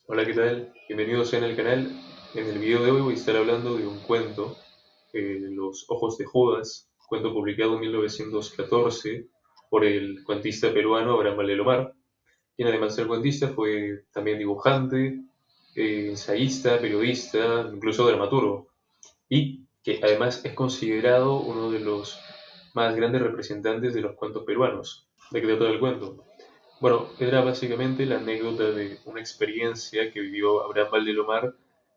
Hola, ¿qué tal? Bienvenidos en el canal. En el video de hoy voy a estar hablando de un cuento, Los ojos de Judas, cuento publicado en 1914 por el cuentista peruano Abraham Valdemar, quien además de ser cuentista fue también dibujante, ensayista, periodista, incluso dramaturgo, y que además es considerado uno de los más grandes representantes de los cuentos peruanos. ¿De qué trata el cuento? Bueno, era básicamente la anécdota de una experiencia que vivió Abraham Valdelomar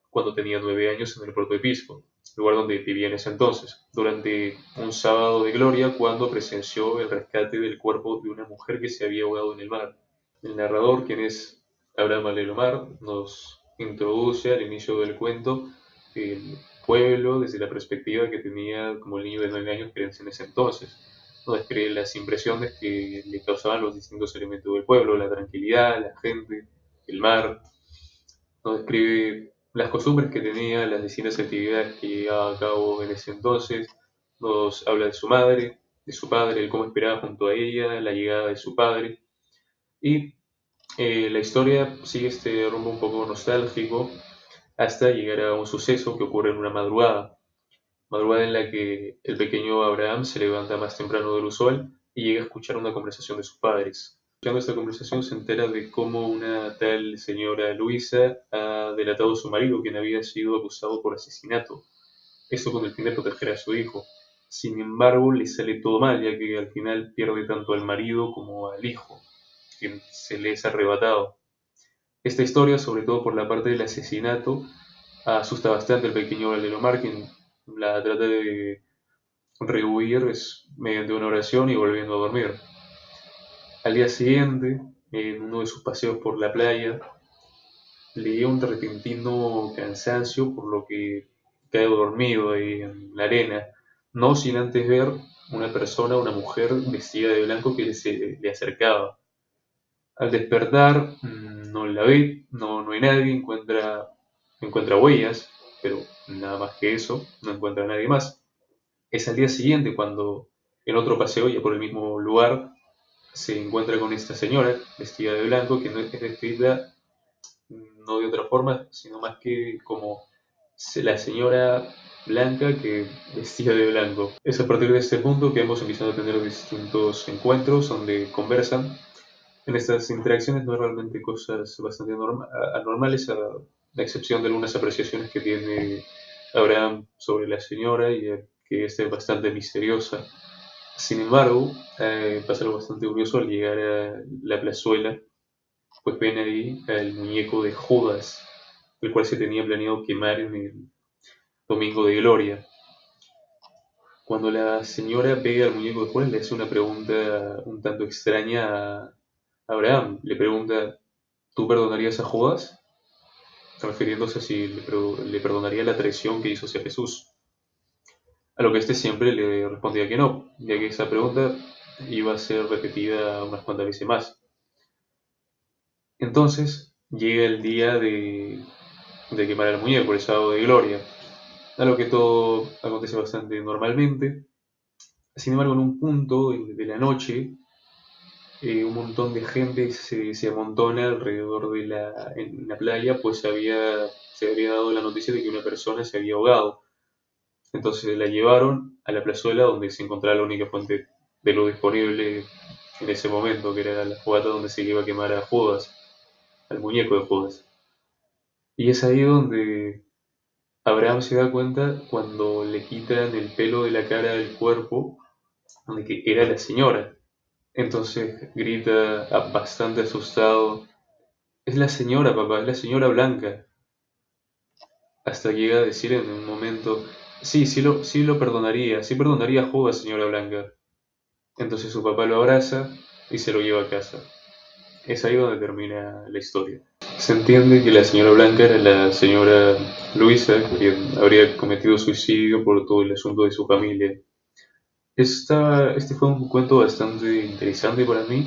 cuando tenía 9 años en el Puerto de Pisco, lugar donde vivía en ese entonces, durante un sábado de gloria cuando presenció el rescate del cuerpo de una mujer que se había ahogado en el mar. El narrador, quien es Abraham Valdelomar, nos introduce al inicio del cuento el pueblo desde la perspectiva que tenía como el niño de 9 años que era en ese entonces. Nos describe las impresiones que le causaban los distintos elementos del pueblo, la tranquilidad, la gente, el mar. Nos describe las costumbres que tenía, las distintas actividades que llevaba a cabo en ese entonces. Nos habla de su madre, de su padre, el cómo esperaba junto a ella la llegada de su padre. Y la historia sigue este rumbo un poco nostálgico hasta llegar a un suceso que ocurre en una madrugada en la que el pequeño Abraham se levanta más temprano del usual y llega a escuchar una conversación de sus padres. Escuchando esta conversación se entera de cómo una tal señora Luisa ha delatado a su marido, quien había sido acusado por asesinato, esto con el fin de proteger a su hijo. Sin embargo, le sale todo mal, ya que al final pierde tanto al marido como al hijo, quien se le es arrebatado. Esta historia, sobre todo por la parte del asesinato, asusta bastante al pequeño Valdemar, quien la trata de rehuir mediante una oración y volviendo a dormir. Al día siguiente, en uno de sus paseos por la playa, le dio un repentino cansancio, por lo que cae dormido ahí en la arena, no sin antes ver una persona, una mujer vestida de blanco que se le acercaba. Al despertar, no la ve, no hay nadie, encuentra huellas, pero nada más que eso, no encuentra a nadie más. Es al día siguiente cuando, en otro paseo, ya por el mismo lugar, se encuentra con esta señora vestida de blanco, que no es vestida no de otra forma, sino más que como la señora blanca que vestía de blanco. Es a partir de este punto que hemos empezado a tener distintos encuentros donde conversan. En estas interacciones no hay realmente cosas bastante anormales, a la excepción de algunas apreciaciones que tiene Abraham sobre la señora y que esta es bastante misteriosa. Sin embargo, pasa algo bastante curioso al llegar a la plazuela, pues ven ahí el muñeco de Judas, el cual se tenía planeado quemar en el Domingo de Gloria. Cuando la señora ve al muñeco de Judas, le hace una pregunta un tanto extraña a Abraham. Le pregunta, ¿tú perdonarías a Judas? Refiriéndose a si le perdonaría la traición que hizo hacia Jesús. A lo que este siempre le respondía que no, ya que esa pregunta iba a ser repetida unas cuantas veces más. Entonces llega el día de quemar al muñeco, el sábado de gloria, a lo que todo acontece bastante normalmente. Sin embargo, en un punto de la noche, un montón de gente se amontona alrededor en la playa, pues se había dado la noticia de que una persona se había ahogado. Entonces la llevaron a la plazuela donde se encontraba la única fuente de luz disponible en ese momento, que era la fogata donde se iba a quemar a Judas, al muñeco de Judas. Y es ahí donde Abraham se da cuenta cuando le quitan el pelo de la cara del cuerpo, de que era la señora. Entonces grita bastante asustado, es la señora, papá, es la señora Blanca. Hasta llega a decir en un momento, sí, sí lo perdonaría, sí perdonaría a Judas, señora Blanca. Entonces su papá lo abraza y se lo lleva a casa. Es ahí donde termina la historia. Se entiende que la señora Blanca era la señora Luisa, quien habría cometido suicidio por todo el asunto de su familia. Este fue un cuento bastante interesante para mí.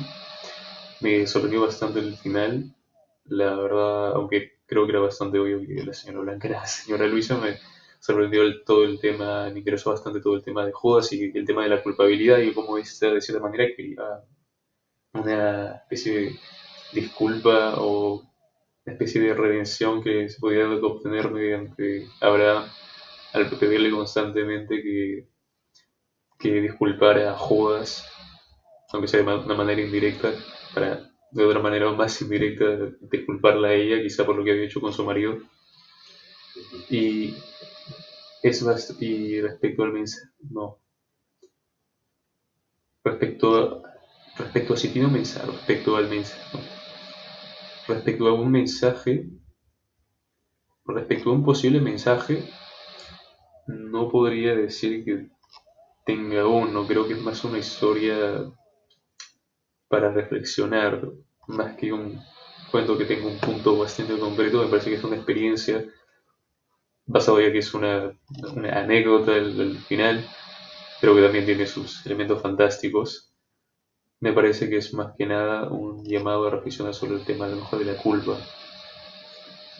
Me sorprendió bastante el final. La verdad, aunque creo que era bastante obvio que la señora Blanca era la señora Luisa, me sorprendió todo el tema, me interesó bastante todo el tema de Judas y el tema de la culpabilidad y cómo esta, de cierta manera, quería una especie de disculpa o una especie de redención que se podía obtener mediante Abraham al pedirle constantemente que disculpara a Judas, aunque sea de una manera indirecta, para de otra manera más indirecta disculparla a ella, quizá por lo que había hecho con su marido. Y y respecto al mensaje, no, respecto respecto a si tiene un mensaje, respecto al mensaje, no. Respecto a un mensaje, respecto a un posible mensaje, no podría decir que tenga uno, creo que es más una historia para reflexionar, más que un cuento que tenga un punto bastante concreto. Me parece que es una experiencia, basado ya que es una anécdota del final, pero que también tiene sus elementos fantásticos. Me parece que es más que nada un llamado a reflexionar sobre el tema a lo mejor de la culpa,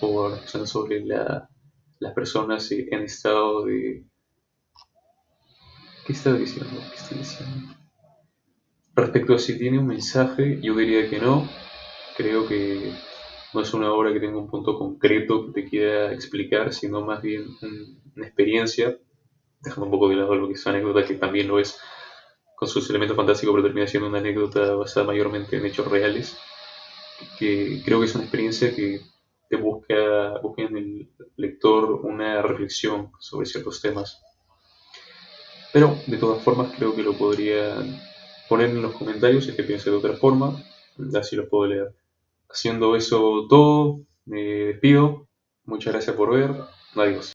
o a reflexionar sobre las personas en estado de... ¿Qué estaba diciendo? ¿Qué estoy diciendo? Respecto a si tiene un mensaje, yo diría que no. Creo que no es una obra que tenga un punto concreto que te quiera explicar, sino más bien una experiencia, dejando un poco de lado lo que es anécdota, que también lo es, con sus elementos fantásticos, pero termina siendo una anécdota basada mayormente en hechos reales, que creo que es una experiencia que te busca en el lector una reflexión sobre ciertos temas. Pero, de todas formas, creo que lo podría poner en los comentarios si es que piensa de otra forma, así lo puedo leer. Haciendo eso todo, me despido. Muchas gracias por ver. Adiós.